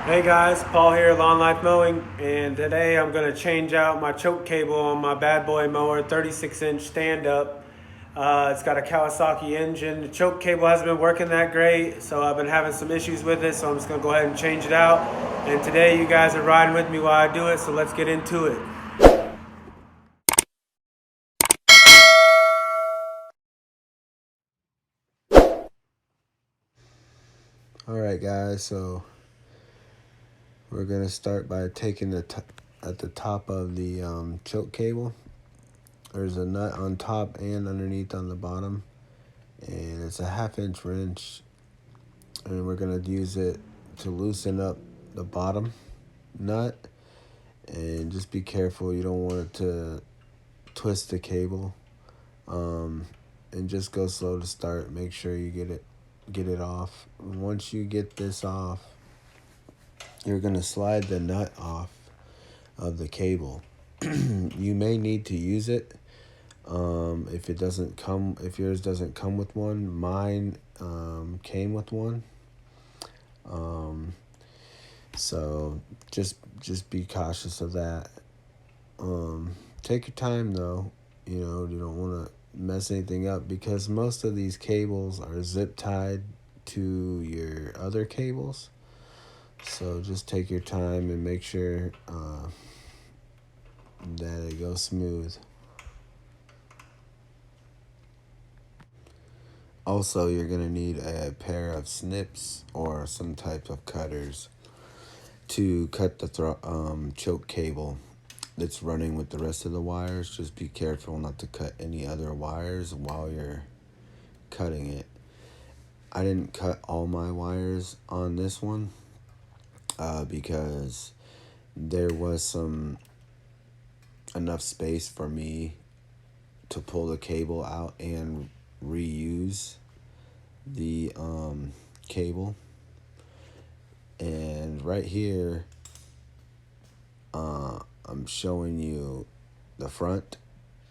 Hey guys, Paul here, Lawn Life Mowing, and today I'm going to change out my choke cable on my bad boy mower, 36-inch stand-up. It's got a Kawasaki engine. The choke cable hasn't been working that great, so I've been having some issues with it, so I'm just going to go ahead and change it out. And today you guys are riding with me while I do it, so let's get into it. Alright guys, so we're going to start by taking at the top of the choke cable. There's a nut on top and underneath on the bottom, and it's a 1/2 inch wrench, and we're going to use it to loosen up the bottom nut. And just be careful, you don't want it to twist the cable, and just go slow to start. Make sure you get it off. Once you get this off, you're going to slide the nut off of the cable. You may need to use it if yours doesn't come with one. Mine came with one. So just be cautious of that. Take your time though. You don't want to mess anything up, because most of these cables are zip tied to your other cables. So just take your time and make sure that it goes smooth. Also, you're going to need a pair of snips or some type of cutters to cut the choke cable that's running with the rest of the wires. Just be careful not to cut any other wires while you're cutting it. I didn't cut all my wires on this one because there was enough space for me to pull the cable out and reuse the cable. And right here, I'm showing you the front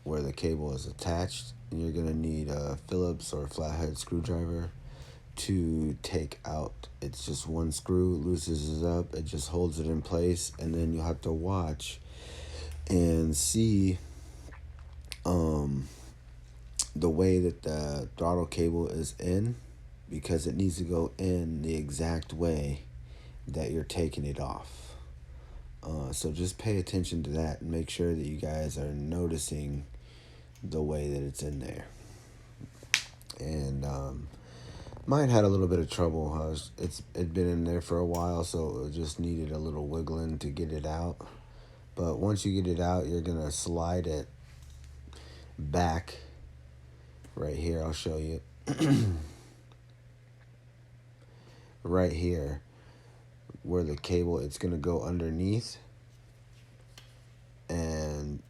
where the cable is attached, and you're gonna need a Phillips or a flathead screwdriver to take out. It's just one screw, loosens it up, it just holds it in place, and then you'll have to watch and see the way that the throttle cable is in, because it needs to go in the exact way that you're taking it off. So just pay attention to that and make sure that you guys are noticing the way that it's in there. And mine had a little bit of trouble. It'd been in there for a while, so it just needed a little wiggling to get it out. But once you get it out, you're gonna slide it back right here. I'll show you. Right here, where the cable, it's gonna go underneath, and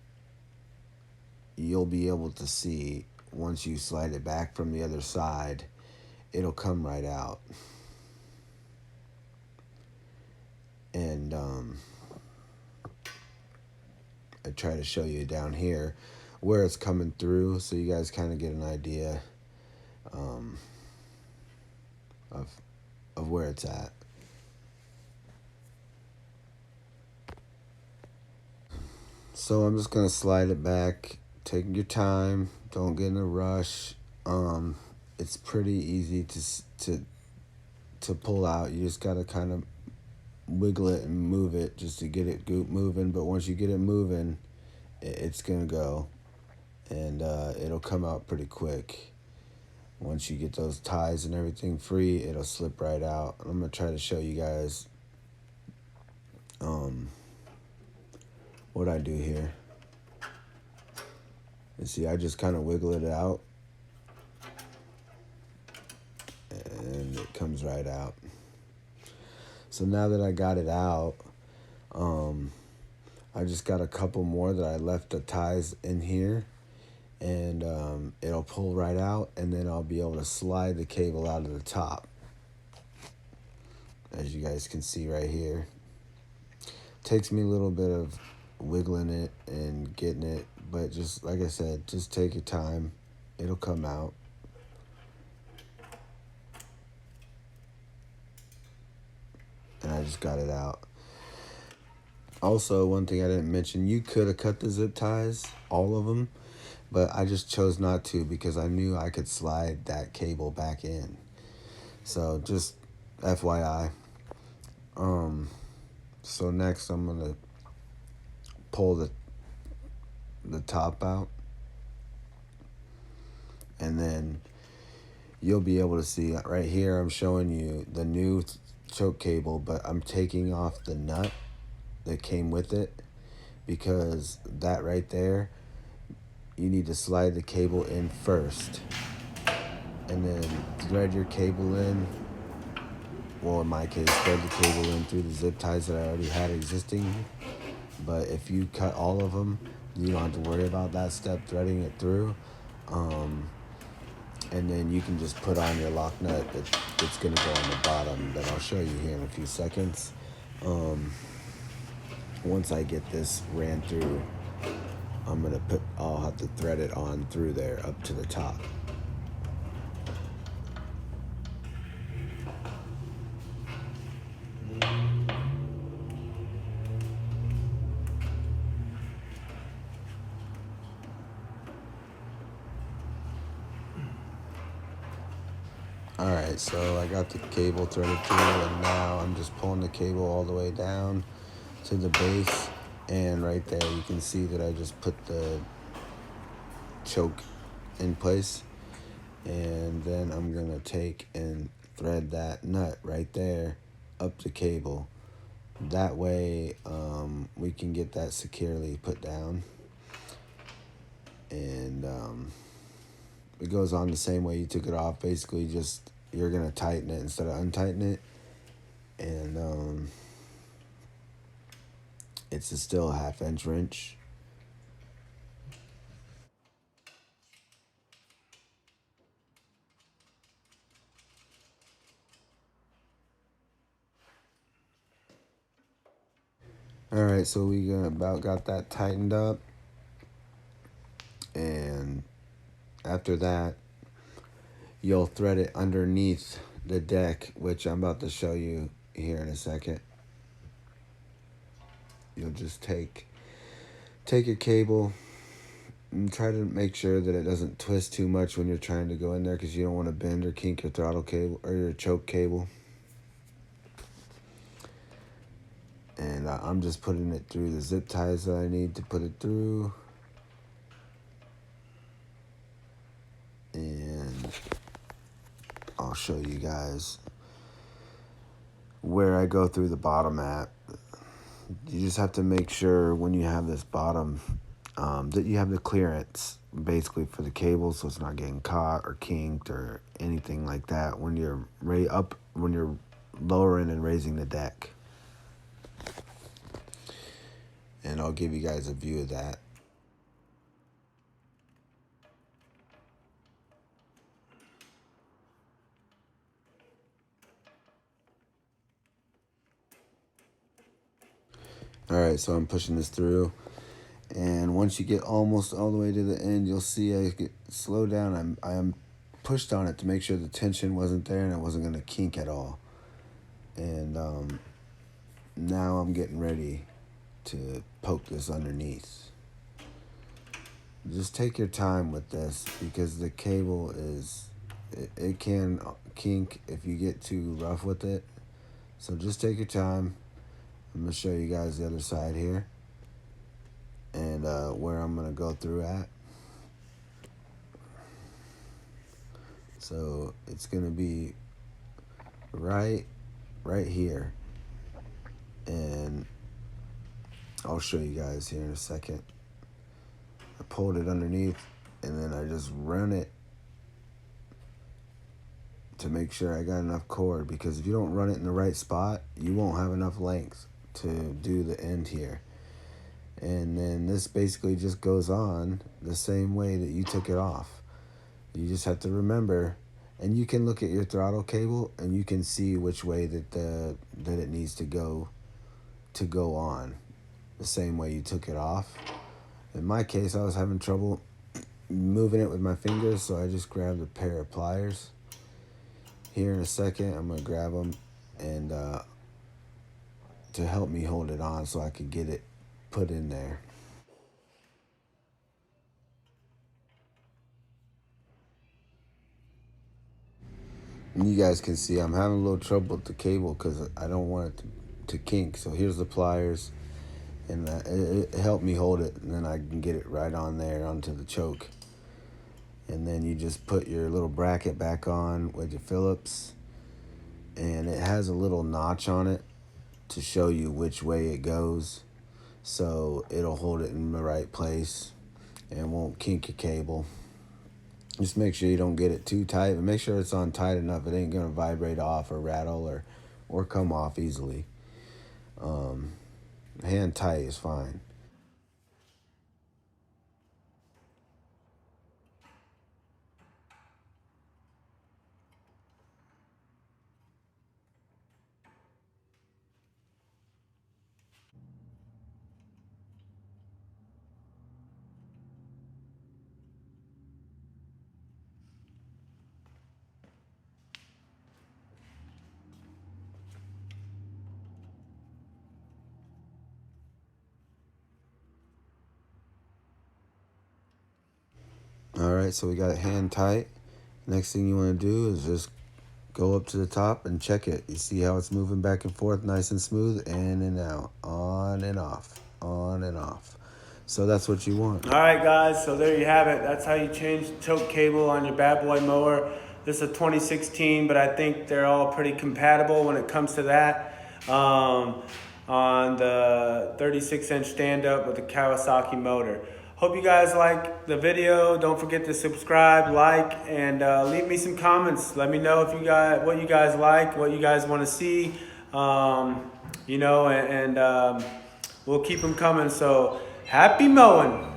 you'll be able to see once you slide it back from the other side, it'll come right out. And I try to show you down here where it's coming through, so you guys kind of get an idea of where it's at. So I'm just gonna slide it back. Take your time. Don't get in a rush. It's pretty easy to pull out. You just gotta kind of wiggle it and move it just to get it moving. But once you get it moving, it's gonna go, and it'll come out pretty quick. Once you get those ties and everything free, it'll slip right out. I'm gonna try to show you guys what I do here. You see, I just kind of wiggle it out, and it comes right out. So now that I got it out, I just got a couple more that I left the ties in here, and it'll pull right out, and then I'll be able to slide the cable out of the top, as you guys can see right here. Takes me a little bit of wiggling it and getting it, but just like I said, just take your time. It'll come out. And I I just got it out. Also, one thing I didn't mention, you could have cut the zip ties, all of them, but I just chose not to because I knew I could slide that cable back in. So just FYI. So next I'm gonna pull the top out, and then you'll be able to see right here I'm showing you the new choke cable, but I'm taking off the nut that came with it, because that right there, you need to slide the cable in first and then thread your cable in. Well, in my case, thread the cable in through the zip ties that I already had existing. But if you cut all of them, you don't have to worry about that step, threading it through. And then you can just put on your lock nut that's going to go on the bottom that I'll show you here in a few seconds. Once I get this ran through, I'll have to thread it on through there up to the top. Alright, so I got the cable threaded through, and now I'm just pulling the cable all the way down to the base, and right there you can see that I just put the choke in place, and then I'm gonna take and thread that nut right there up the cable. That way we can get that securely put down, and it goes on the same way you took it off. Basically, just you're gonna tighten it instead of untighten it, and it's still a 1/2 inch wrench. Alright, so we about got that tightened up, and after that you'll thread it underneath the deck, which I'm about to show you here in a second. You'll just take your cable and try to make sure that it doesn't twist too much when you're trying to go in there, because you don't want to bend or kink your throttle cable or your choke cable. And I'm just putting it through the zip ties that I need to put it through. And I'll show you guys where I go through the bottom at. You just have to make sure when you have this bottom that you have the clearance basically for the cable, so it's not getting caught or kinked or anything like that when you're when you're lowering and raising the deck. And I'll give you guys a view of that. Alright, so I'm pushing this through, and once you get almost all the way to the end, you'll see I get slow down. I am pushed on it to make sure the tension wasn't there and it wasn't going to kink at all. And now I'm getting ready to poke this underneath. Just take your time with this, because the cable it can kink if you get too rough with it. So just take your time. I'm going to show you guys the other side here, and where I'm going to go through at. So it's going to be right here, and I'll show you guys here in a second. I pulled it underneath, and then I just run it to make sure I got enough cord, because if you don't run it in the right spot, you won't have enough length to do the end here. And then this basically just goes on the same way that you took it off. You just have to remember, and you can look at your throttle cable and you can see which way that it needs to go on the same way you took it off. In my case, I was having trouble moving it with my fingers, so I just grabbed a pair of pliers. Here in a second, I'm going to grab them, and to help me hold it on so I could get it put in there. And you guys can see I'm having a little trouble with the cable because I don't want it to kink. So here's the pliers, and it helped me hold it, and then I can get it right on there onto the choke. And then you just put your little bracket back on with your Phillips, and it has a little notch on it to show you which way it goes, so it'll hold it in the right place and won't kink your cable. Just make sure you don't get it too tight, but make sure it's on tight enough it ain't gonna vibrate off or rattle or come off easily. Hand tight is fine. All right, so we got it hand tight. Next thing you want to do is just go up to the top and check it. You see how it's moving back and forth nice and smooth, in and out, on and off, on and off. So that's what you want. All right, guys, so there you have it. That's how you change the choke cable on your bad boy mower. This is a 2016, but I think they're all pretty compatible when it comes to that. On the 36-inch stand-up with the Kawasaki motor. Hope you guys like the video. Don't forget to subscribe, like, and leave me some comments. Let me know if you guys what you guys like, what you guys want to see. You know, and we'll keep them coming. So happy mowing.